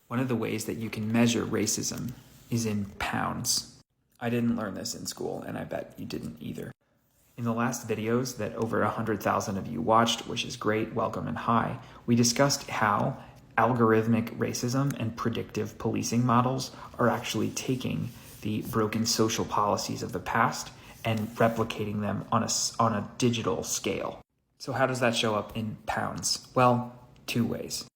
One of the ways that you can measure racism is in pounds. I didn't learn this in school, and I bet you didn't either. In the last videos that over 100,000 of you watched, which is great, welcome and hi, we discussed how algorithmic racism and predictive policing models are actually taking the broken social policies of the past and replicating them on a digital scale. So how does that show up in pounds? Well, two ways.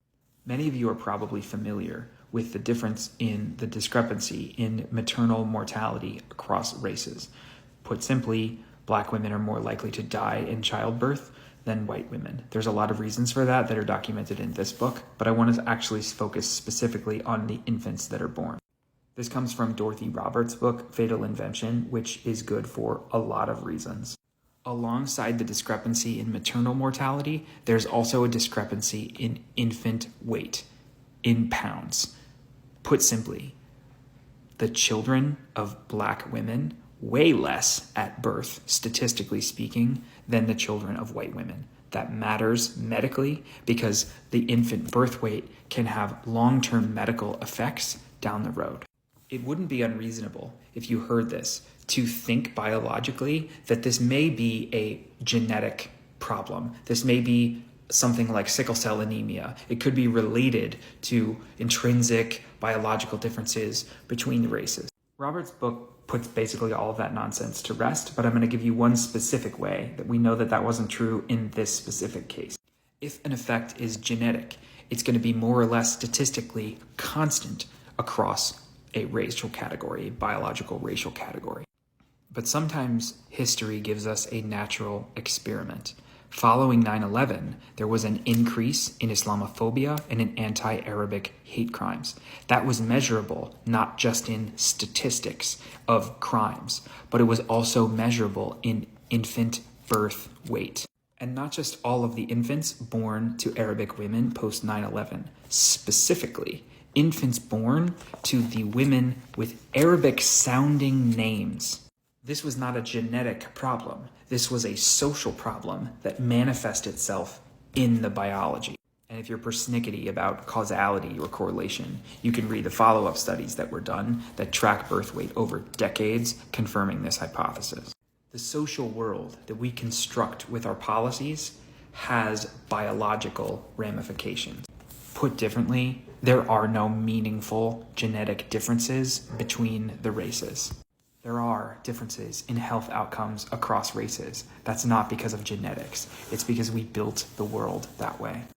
Many of you are probably familiar with the difference in the discrepancy in maternal mortality across races. Put simply, Black women are more likely to die in childbirth than white women. There's a lot of reasons for that are documented in this book, but I want to actually focus specifically on the infants that are born. This comes from Dorothy Roberts' book, Fatal Invention, which is good for a lot of reasons. Alongside the discrepancy in maternal mortality, there's also a discrepancy in infant weight, in pounds. Put simply, the children of Black women weigh less at birth, statistically speaking, than the children of white women. That matters medically because the infant birth weight can have long-term medical effects down the road. It wouldn't be unreasonable if you heard this to think biologically that this may be a genetic problem. This may be something like sickle cell anemia. It could be related to intrinsic biological differences between the races. Robert's book puts basically all of that nonsense to rest, but I'm going to give you one specific way that we know that that wasn't true in this specific case. If an effect is genetic, it's going to be more or less statistically constant across a racial category, a biological racial category. But sometimes history gives us a natural experiment. Following 9/11, there was an increase in Islamophobia and in anti-Arabic hate crimes. That was measurable, not just in statistics of crimes, but it was also measurable in infant birth weight. And not just all of the infants born to Arabic women post 9/11, specifically infants born to the women with Arabic-sounding names. This was not a genetic problem. This was a social problem that manifested itself in the biology. And if you're persnickety about causality or correlation, you can read the follow-up studies that were done that track birth weight over decades, confirming this hypothesis. The social world that we construct with our policies has biological ramifications. Put differently, there are no meaningful genetic differences between the races. There are differences in health outcomes across races. That's not because of genetics. It's because we built the world that way.